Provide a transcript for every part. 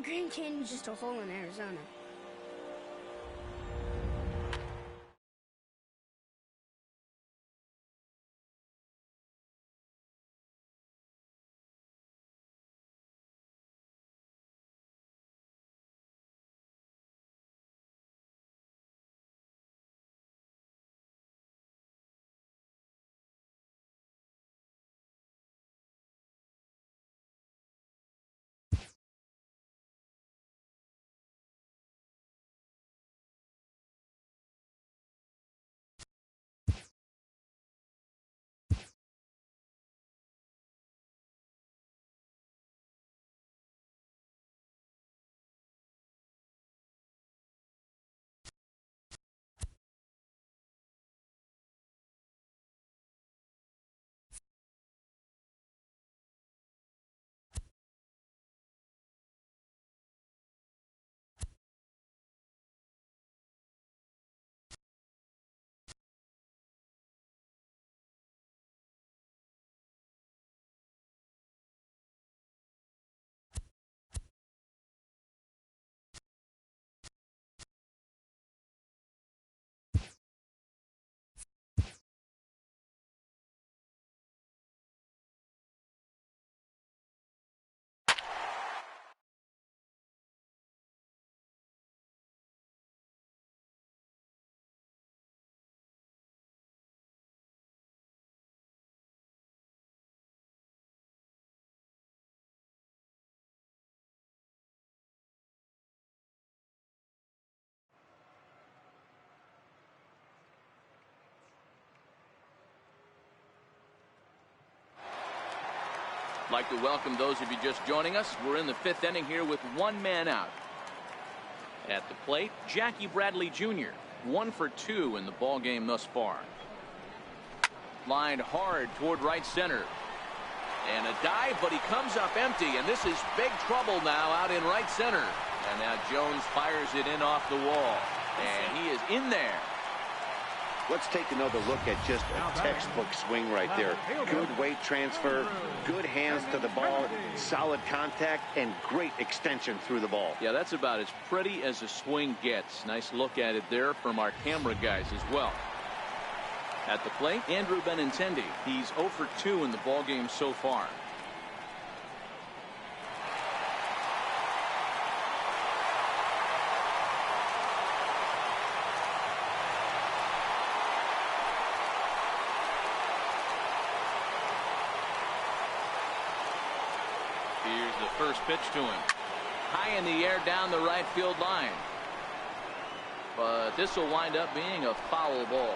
Grand Canyon's just a hole in Arizona. I'd like to welcome those of you just joining us. We're in the 5th inning here with 1 man out. At the plate, Jackie Bradley Jr. 1 for 2 in the ball game thus far. Lined hard toward right center. And a dive, but he comes up empty, and this is big trouble now out in right center. And now Jones fires it in off the wall, and he is in there. Let's take another look at just a textbook swing right there. Good weight transfer, good hands to the ball, solid contact, and great extension through the ball. Yeah, that's about as pretty as a swing gets. Nice look at it there from our camera guys as well. At the plate, Andrew Benintendi. He's 0 for 2 in the ballgame so far. Here's the first pitch to him. High in the air down the right field line. But this will wind up being a foul ball.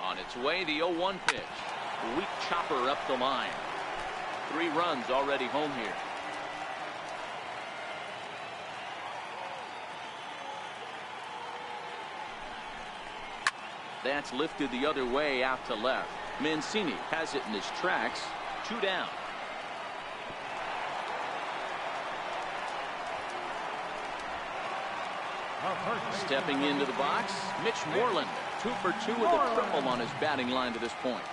On its way, the 0-1 pitch. Weak chopper up the line. 3 runs already home here. That's lifted the other way out to left. Mancini has it in his tracks. 2 down. Stepping into the box, Mitch Moreland. 2 for 2 with a triple on his batting line to this point.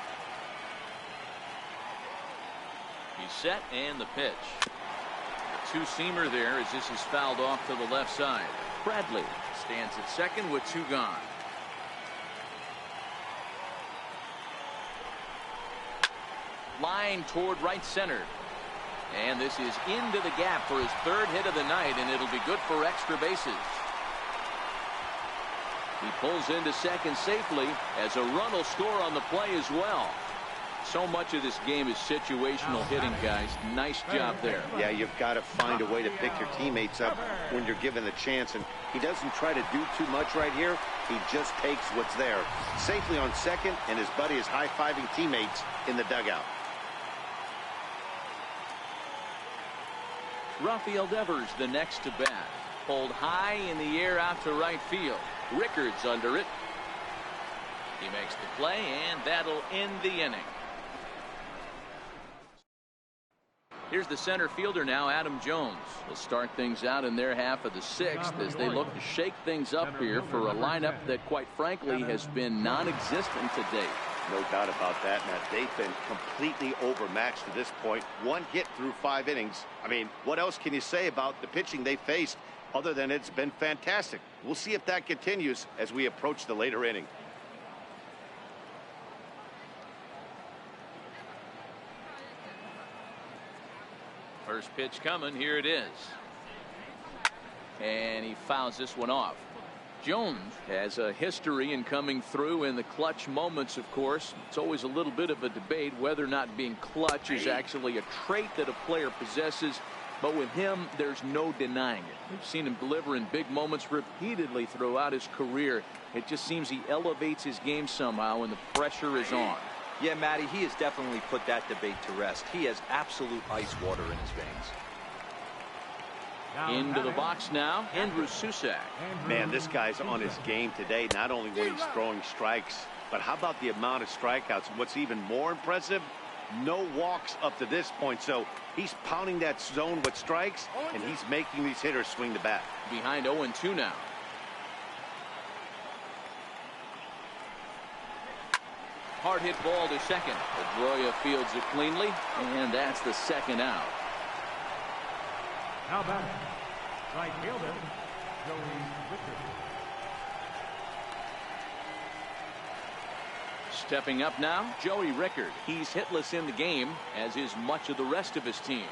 He's set, and the pitch. The 2-seamer there as this is fouled off to the left side. Bradley stands at second with 2 gone. Line toward right center. And this is into the gap for his 3rd hit of the night, and it'll be good for extra bases. He pulls into second safely as a run will score on the play as well. So much of this game is situational hitting, guys. Nice job there. Yeah, you've got to find a way to pick your teammates up when you're given the chance. And he doesn't try to do too much right here. He just takes what's there. Safely on second, and his buddy is high-fiving teammates in the dugout. Rafael Devers the next to bat. Pulled high in the air out to right field. Rickards under it. He makes the play, and that'll end the inning. Here's the center fielder now, Adam Jones. Will start things out in their half of the 6th as they look to shake things up here for a lineup that, quite frankly, has been non-existent to date. No doubt about that, Matt. They've been completely overmatched to this point. One hit through 5 innings. I mean, what else can you say about the pitching they faced other than it's been fantastic? We'll see if that continues as we approach the later inning. First pitch coming. Here it is. And he fouls this one off. Jones has a history in coming through in the clutch moments, of course. It's always a little bit of a debate whether or not being clutch is actually a trait that a player possesses. But with him, there's no denying it. We've seen him deliver in big moments repeatedly throughout his career. It just seems he elevates his game somehow when the pressure is on. Yeah, Matty, he has definitely put that debate to rest. He has absolute ice water in his veins. Into the box now, Andrew Susac. Man, this guy's on his game today, not only when he's throwing strikes, but how about the amount of strikeouts? And what's even more impressive, no walks up to this point. So he's pounding that zone with strikes, and he's making these hitters swing the bat. Behind 0-2 now. Hard hit ball to second. Pedroia fields it cleanly, and that's the second out. How about right fielder, Joey Rickard. Stepping up now, Joey Rickard. He's hitless in the game, as is much of the rest of his team.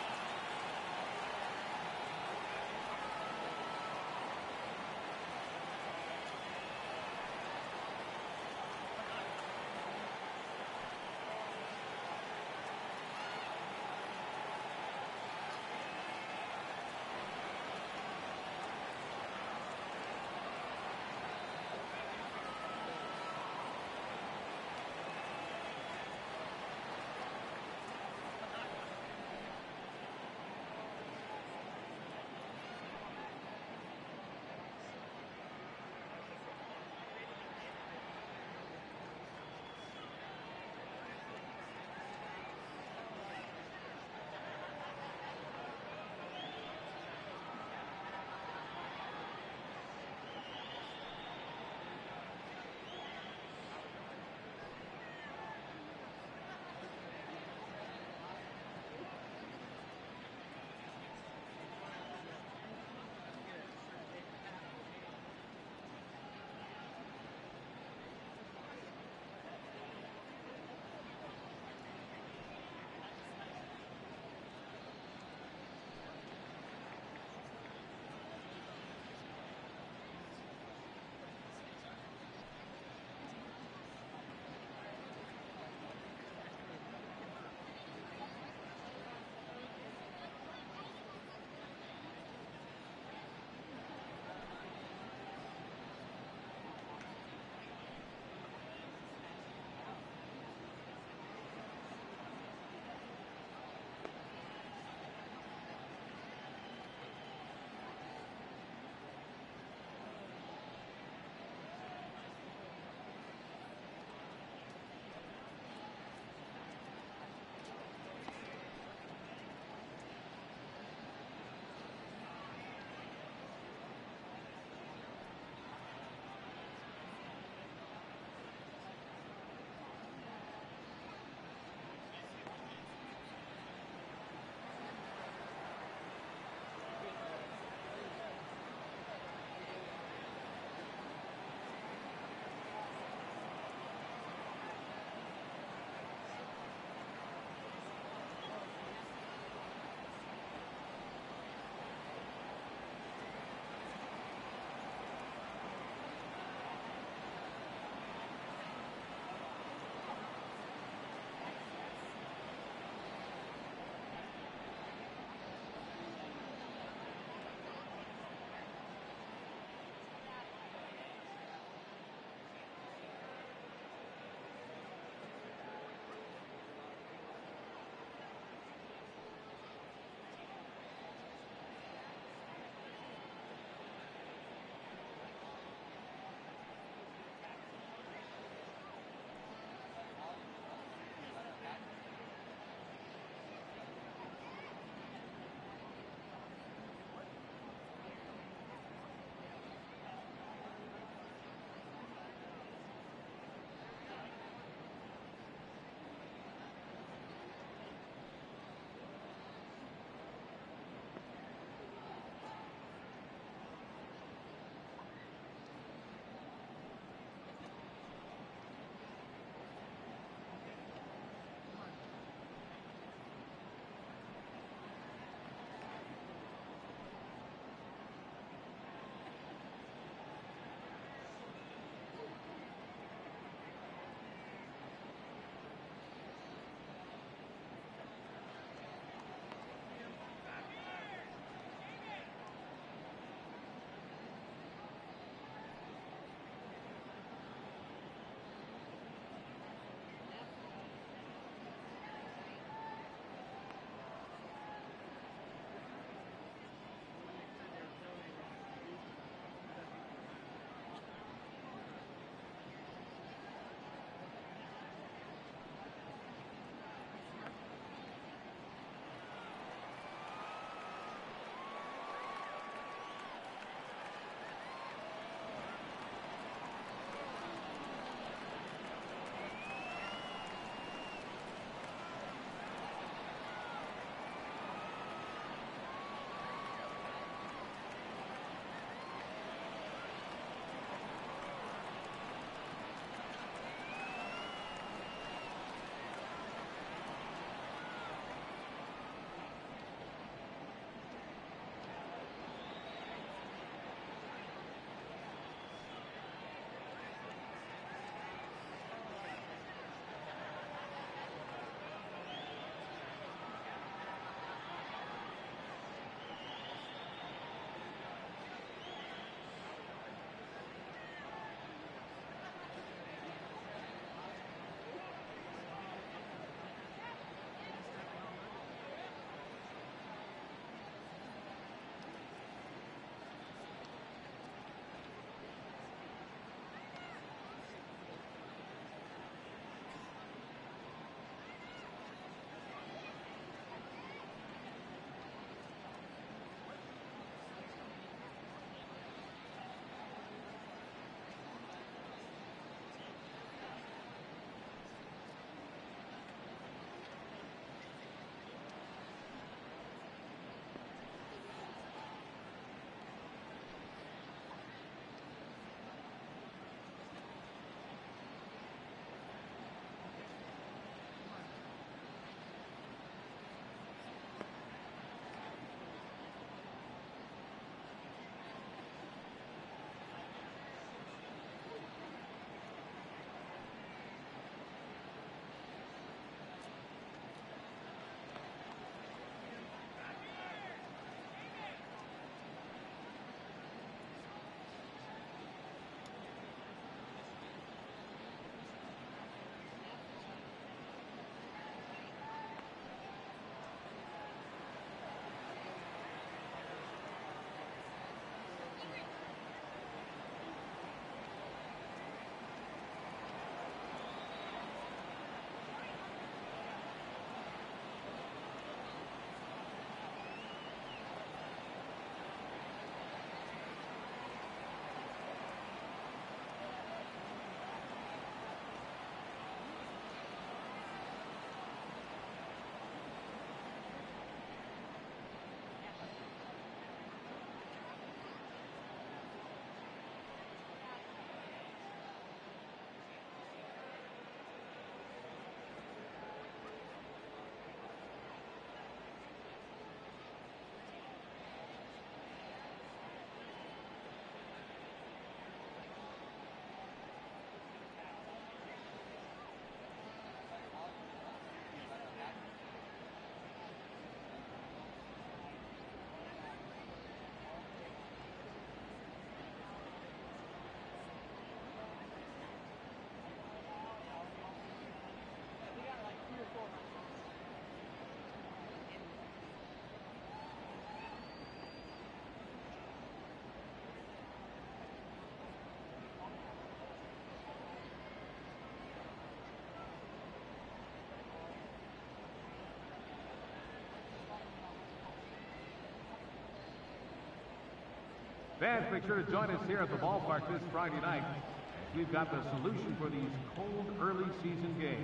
Fans, make sure to join us here at the ballpark this Friday night, as we've got the solution for these cold early season games.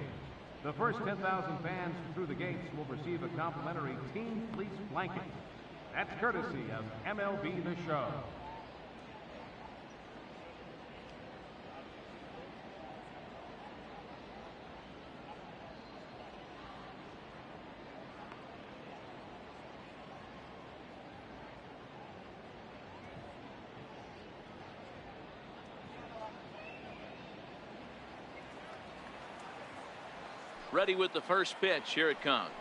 The first 10,000 fans through the gates will receive a complimentary team fleece blanket. That's courtesy of MLB The Show. Ready with the first pitch. Here it comes.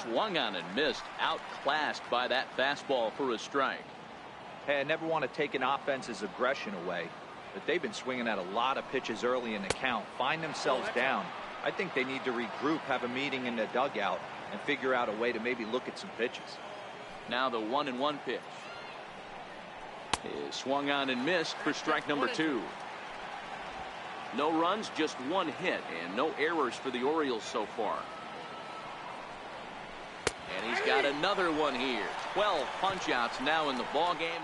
Swung on and missed. Outclassed by that fastball for a strike. Hey, I never want to take an offense's aggression away, but they've been swinging at a lot of pitches early in the count. Find themselves down. I think they need to regroup, have a meeting in the dugout, and figure out a way to maybe look at some pitches. Now the 1-1 pitch is swung on and missed for strike number 2. No runs, just one hit, and no errors for the Orioles so far. And he's got another one here. 12 punch-outs now in the ball game.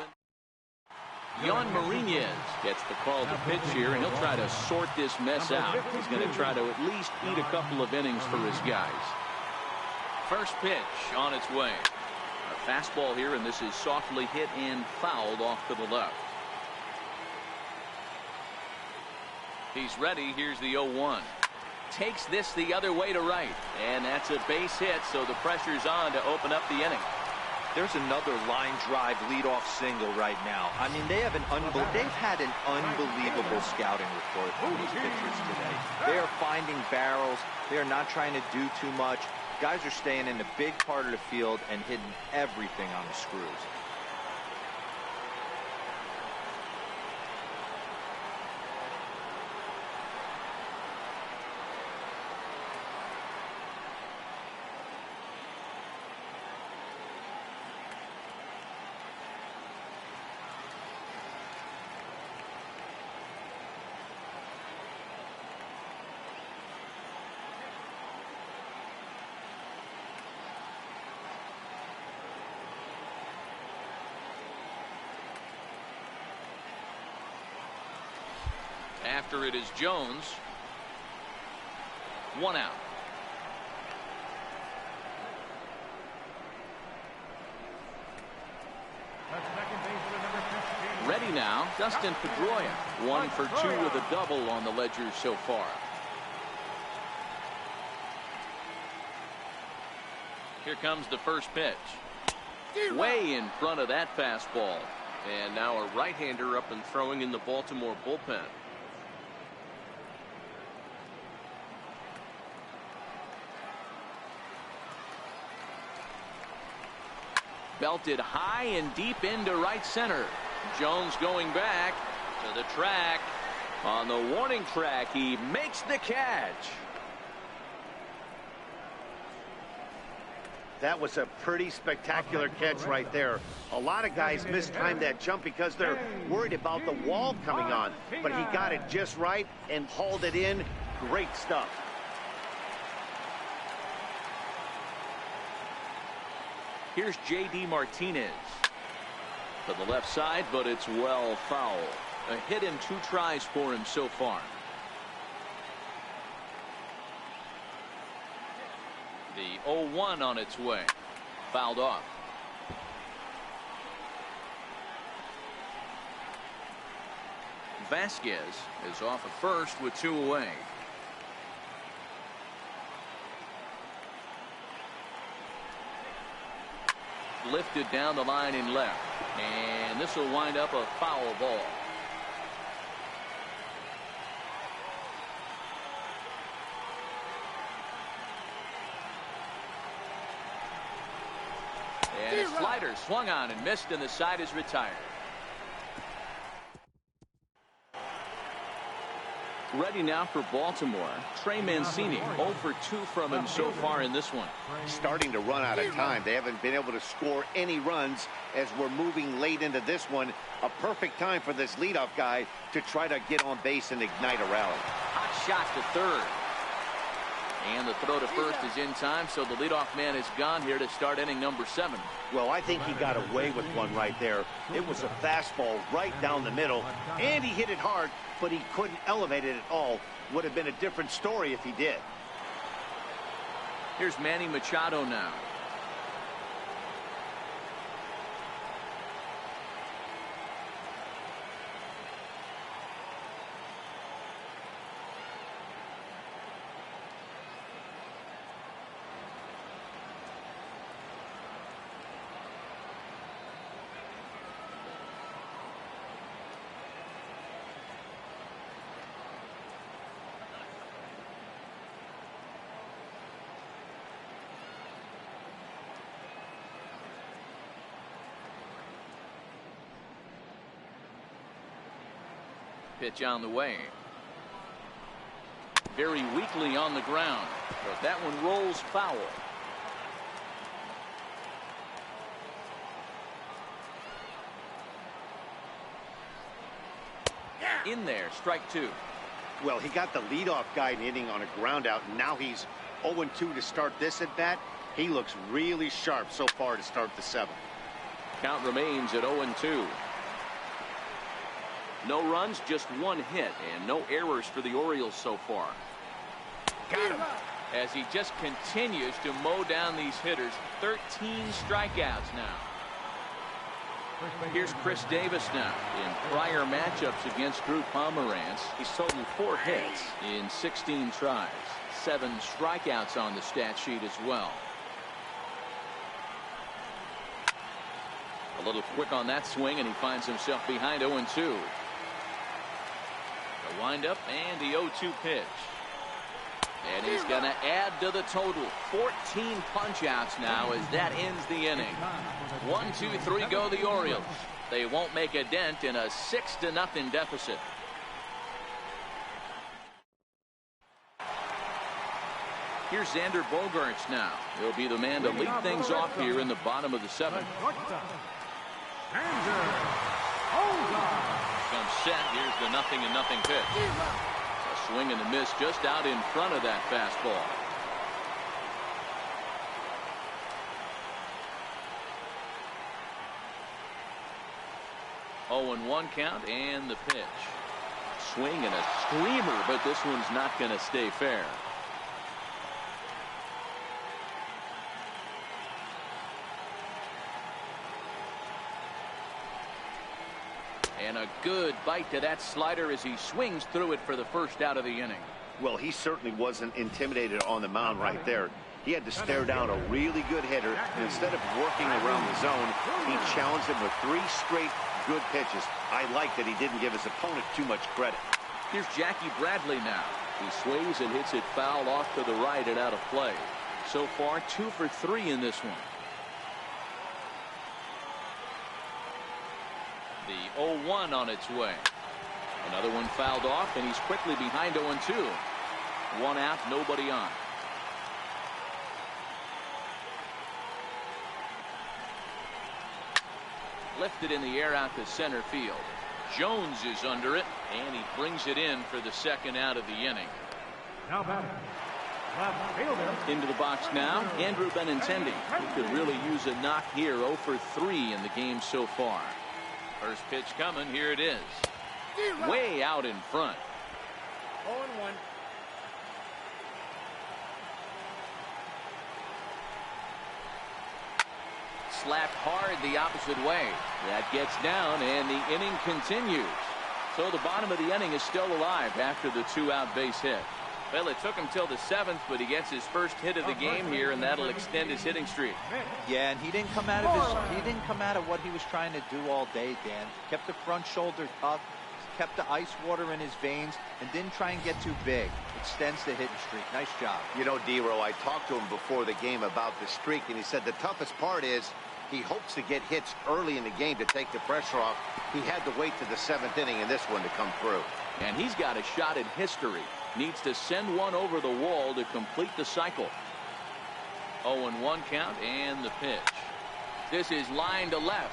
Yon Marinez gets the call to pitch here, and he'll try to sort this mess out. He's going to try to at least eat a couple of innings for his guys. First pitch on its way. A fastball here, and this is softly hit and fouled off to the left. He's ready. Here's the 0-1. Takes this the other way to right. And that's a base hit, so the pressure's on to open up the inning. There's another line drive leadoff single right now. I mean, they've had an unbelievable scouting report from these pitchers today. They are finding barrels. They are not trying to do too much. Guys are staying in the big part of the field and hitting everything on the screws. After it is Jones. 1 out. Ready now, Dustin Pedroia. 1 for 2 with a double on the ledger so far. Here comes the first pitch. Way in front of that fastball. And now a right-hander up and throwing in the Baltimore bullpen. Belted high and deep into right center. Jones going back to the track. On the warning track, he makes the catch. That was a pretty spectacular catch right there. A lot of guys mistimed that jump because they're worried about the wall coming on. But he got it just right and hauled it in. Great stuff. Here's J.D. Martinez to the left side, but it's well foul. A hit in 2 tries for him so far. The 0-1 on its way. Fouled off. Vasquez is off at first with 2 away. Lifted down the line in left, and this will wind up a foul ball. And a slider swung on and missed, and the side is retired. Ready now for Baltimore. Trey Mancini, 0 for 2 from him so far in this one. Starting to run out of time. They haven't been able to score any runs as we're moving late into this one. A perfect time for this leadoff guy to try to get on base and ignite a rally. Hot shot to third. And the throw to first is in time, so the leadoff man is gone here to start inning number 7. Well, I think he got away with one right there. It was a fastball right down the middle, and he hit it hard, but he couldn't elevate it at all. Would have been a different story if he did. Here's Manny Machado now. Pitch on the way. Very weakly on the ground, but that one rolls foul. In there, strike 2. Well, he got the leadoff guy in the inning on a ground out, and now he's 0-2 to start this at bat. He looks really sharp so far to start the 7th. Count remains at 0-2. No runs, just 1 hit, and no errors for the Orioles so far. Got him. As he just continues to mow down these hitters. 13 strikeouts now. Here's Chris Davis now. In prior matchups against Drew Pomeranz, he's totaled 4 hits in 16 tries. 7 strikeouts on the stat sheet as well. A little quick on that swing, and he finds himself behind 0-2. The windup and the 0-2 pitch. And he's going to add to the total. 14 punch-outs now as that ends the inning. 1, 2, 3 go the Orioles. They won't make a dent in a 6-0 deficit. Here's Xander Bogaerts now. He'll be the man to lead things off here in the bottom of the 7th. Comes set. Here's the 0-0 pitch. A swing and a miss just out in front of that fastball. Oh, and 1 count, and the pitch. Swing and a screamer, but this one's not going to stay fair. And a good bite to that slider as he swings through it for the first out of the inning. Well, he certainly wasn't intimidated on the mound right there. He had to stare down a really good hitter, and instead of working around the zone, he challenged him with 3 straight good pitches. I like that he didn't give his opponent too much credit. Here's Jackie Bradley now. He swings and hits it foul off to the right and out of play. So far, 2 for 3 in this one. The 0-1 on its way. Another one fouled off, and he's quickly behind 0-2. 1 out, nobody on. Lifted in the air out to center field. Jones is under it, and he brings it in for the 2nd out of the inning. Now batting, left fielder. Into the box now, Andrew Benintendi. He could really use a knock here. 0 for 3 in the game so far. First pitch coming. Here it is. Way out in front. 0-1. Slapped hard the opposite way. That gets down, and the inning continues. So the bottom of the inning is still alive after the 2-out base hit. Well, it took him till the 7th, but he gets his first hit of the game here, and that'll extend his hitting streak. Yeah, and he didn't come out of what he was trying to do all day, Dan. Kept the front shoulder up, kept the ice water in his veins, and didn't try and get too big. Extends the hitting streak. Nice job. You know, D-Row, I talked to him before the game about the streak, and he said the toughest part is he hopes to get hits early in the game to take the pressure off. He had to wait to the 7th inning in this one to come through. And he's got a shot at history. Needs to send one over the wall to complete the cycle. 0-1 count, and the pitch. This is line to left.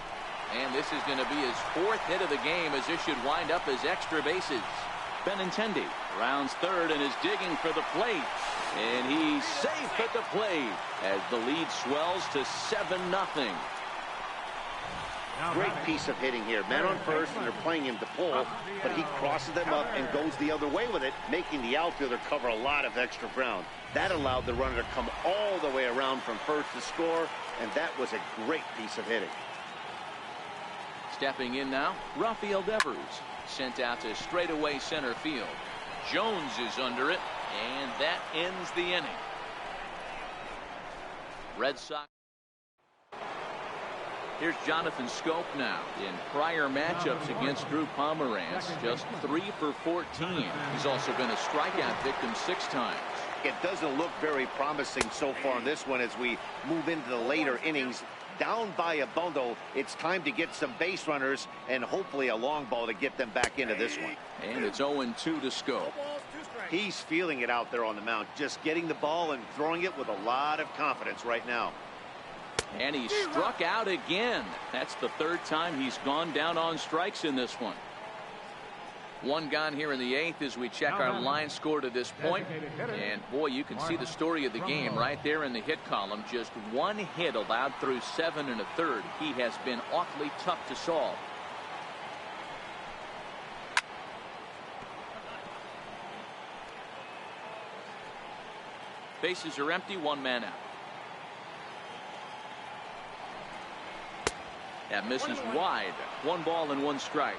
And this is going to be his 4th hit of the game, as this should wind up as extra bases. Benintendi rounds 3rd and is digging for the plate. And he's safe at the plate as the lead swells to 7-0. Great piece of hitting here. Man on first, and they're playing him to pull, but he crosses them up and goes the other way with it, making the outfielder cover a lot of extra ground. That allowed the runner to come all the way around from first to score, and that was a great piece of hitting. Stepping in now, Rafael Devers, sent out to straightaway center field. Jones is under it, and that ends the inning. Red Sox. Here's Jonathan Scope now. In prior matchups against Drew Pomeranz, just 3 for 14. He's also been a strikeout victim 6 times. It doesn't look very promising so far in this one as we move into the later innings. Down by a bundle, it's time to get some base runners and hopefully a long ball to get them back into this one. And it's 0-2 to Scope. He's feeling it out there on the mound, just getting the ball and throwing it with a lot of confidence right now. And he struck out again. That's the 3rd time he's gone down on strikes in this one. 1 gone here in the 8th as we check our line score to this point. And boy, you can see the story of the game right there in the hit column. Just 1 hit allowed through 7 1/3. He has been awfully tough to solve. Bases are empty, 1 man out. That misses wide. 1 ball and 1 strike.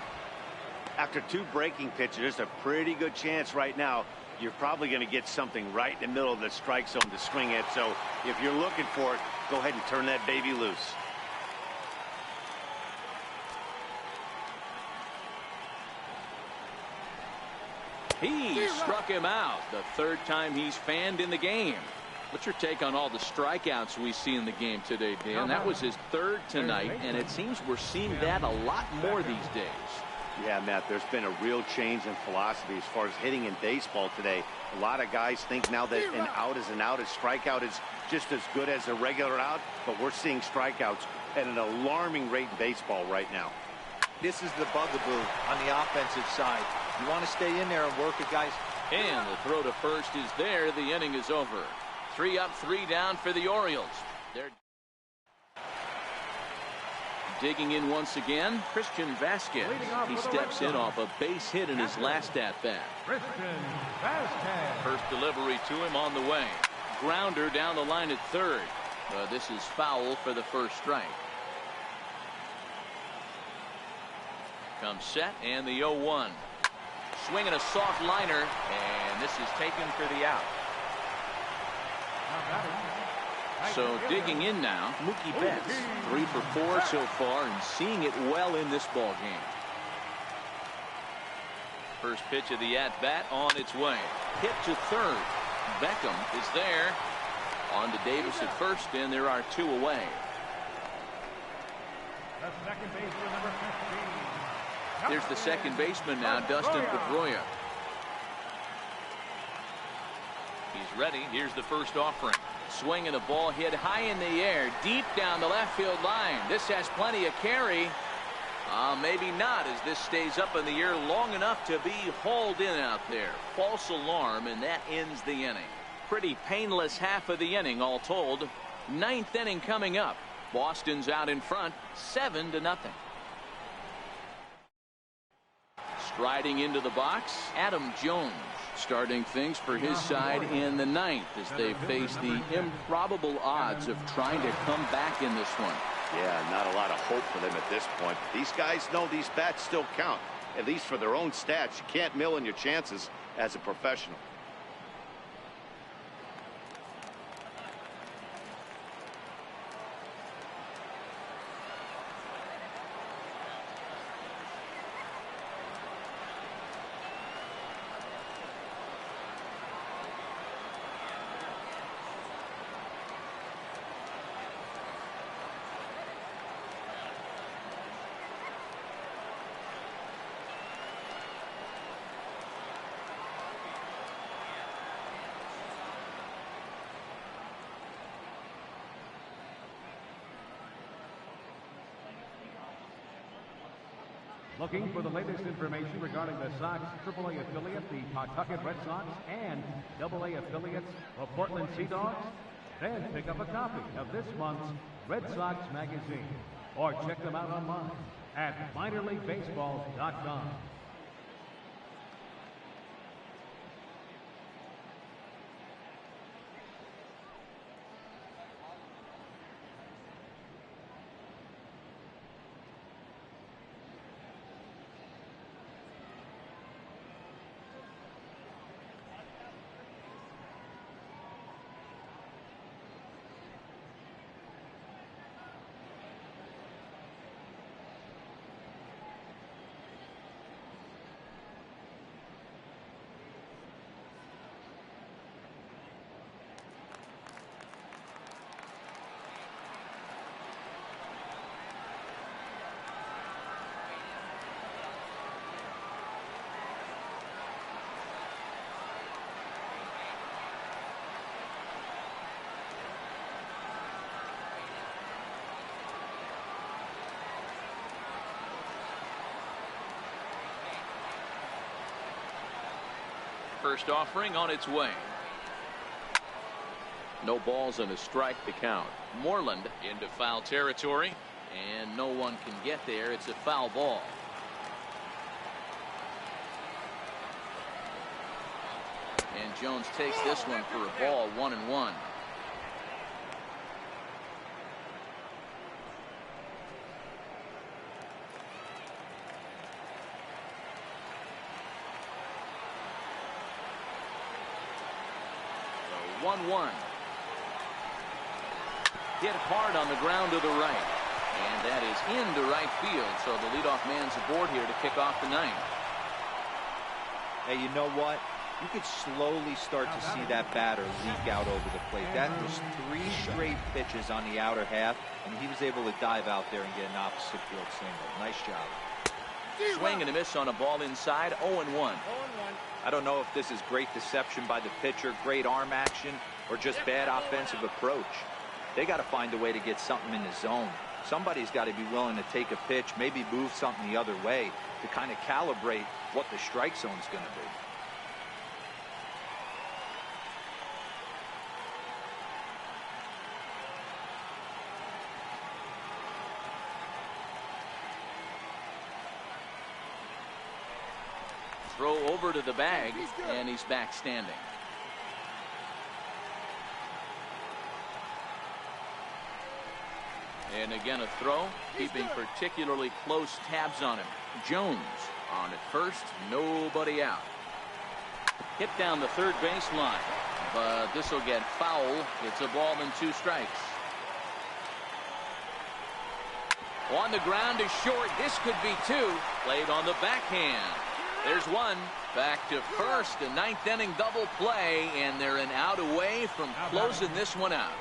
After 2 breaking pitches, there's a pretty good chance right now you're probably going to get something right in the middle of the strike zone to swing at. So if you're looking for it, go ahead and turn that baby loose. He struck him out. The 3rd time he's fanned in the game. What's your take on all the strikeouts we see in the game today, Dan? That was his 3rd tonight, and it seems we're seeing that a lot more these days. Yeah, Matt, there's been a real change in philosophy as far as hitting in baseball today. A lot of guys think now that an out is an out, a strikeout is just as good as a regular out, but we're seeing strikeouts at an alarming rate in baseball right now. This is the bugaboo on the offensive side. You want to stay in there and work it, guys. And the throw to first is there. The inning is over. 3 up, 3 down for the Orioles. They're digging in once again. Christian Vasquez. He steps in off a base hit in his last at-bat. First delivery to him on the way. Grounder down the line at 3rd. This is foul for the first strike. Comes set and the 0-1. Swinging a soft liner, and this is taken for the out. So digging in now, Mookie Betts, 3 for 4 so far and seeing it well in this ball game. First pitch of the at-bat on its way. Hit to 3rd. Beckham is there. On to Davis at first, and there are 2 away. The second baseman, number 15. Here's the second baseman now, Dustin Pedroia. He's ready. Here's the first offering. Swinging a ball hit high in the air, deep down the left field line. This has plenty of carry. Maybe not, as this stays up in the air long enough to be hauled in out there. False alarm, and that ends the inning. Pretty painless half of the inning, all told. 9th inning coming up. Boston's out in front, 7-0. Striding into the box, Adam Jones, starting things for his side in the 9th as they face the improbable odds of trying to come back in this one. Yeah, not a lot of hope for them at this point. These guys know these bats still count, at least for their own stats. You can't mill in your chances as a professional. Looking for the latest information regarding the Sox AAA affiliate, the Pawtucket Red Sox, and AA affiliates, the Portland Sea Dogs? Then pick up a copy of this month's Red Sox magazine, or check them out online at minorleaguebaseball.com. First offering on its way. No balls and a strike to count. Moreland into foul territory, and no one can get there. It's a foul ball. And Jones takes this one for a ball, 1-1. So 1-1. Hit hard on the ground to the right. And that is into right field. So the leadoff man's aboard here to kick off the ninth. Hey, you know what? You could slowly start to see that batter leak out over the plate. That was 3 straight pitches on the outer half, and he was able to dive out there and get an opposite field single. Nice job. Swing and a miss on a ball inside, 0-1. 0-1. I don't know if this is great deception by the pitcher, great arm action, or just bad offensive approach. They got to find a way to get something in the zone. Somebody's got to be willing to take a pitch, maybe move something the other way to kind of calibrate what the strike zone's going to be. Throw over to the bag, and he's back standing. And again a throw, keeping particularly close tabs on him. Jones on at first, nobody out. Hit down the third baseline, but this will get foul. It's a ball and 2 strikes. On the ground is short. This could be 2. Played on the backhand. There's 1. Back to first. A 9th inning double play, and they're an out away from closing this one out.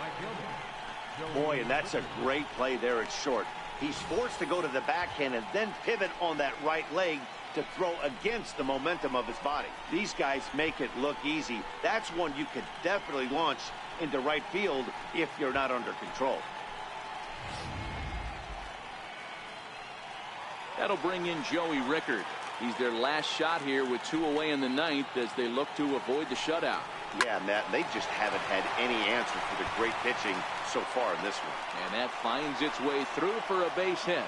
Boy, and that's a great play there at short. He's forced to go to the backhand and then pivot on that right leg to throw against the momentum of his body. These guys make it look easy. That's one you could definitely launch into right field if you're not under control. That'll bring in Joey Rickard. He's their last shot here with 2 away in the 9th as they look to avoid the shutout. Yeah, Matt, they just haven't had any answer for the great pitching so far in this one. And that finds its way through for a base hit.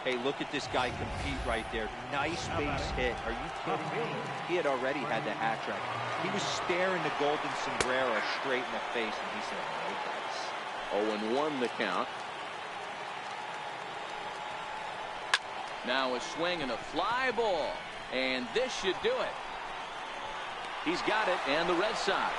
Hey, look at this guy compete right there. Nice base hit. Are you kidding me? He had already had the hat trick. He was staring the golden sombrero straight in the face, and he said, no thanks. 0-1 the count. Now a swing and a fly ball. And this should do it. He's got it, and the Red Sox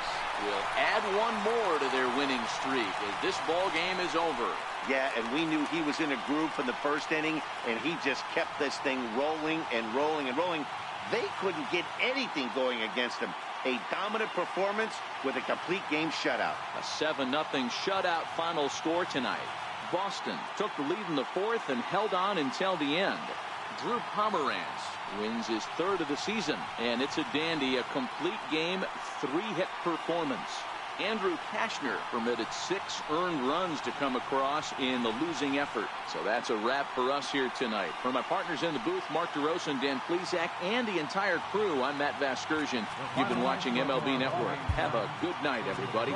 will add 1 more to their winning streak as this ball game is over. Yeah, and we knew he was in a groove from the first inning, and he just kept this thing rolling and rolling and rolling. They couldn't get anything going against him. A dominant performance with a complete game shutout. A 7-0 shutout final score tonight. Boston took the lead in the 4th and held on until the end. Drew Pomeranz wins his 3rd of the season, and it's a dandy, a complete game, 3-hit performance. Andrew Kashner permitted 6 earned runs to come across in the losing effort. So that's a wrap for us here tonight. For my partners in the booth, Mark DeRosa and Dan Plesac, and the entire crew, I'm Matt Vasgersian. You've been watching MLB Network. Have a good night, everybody.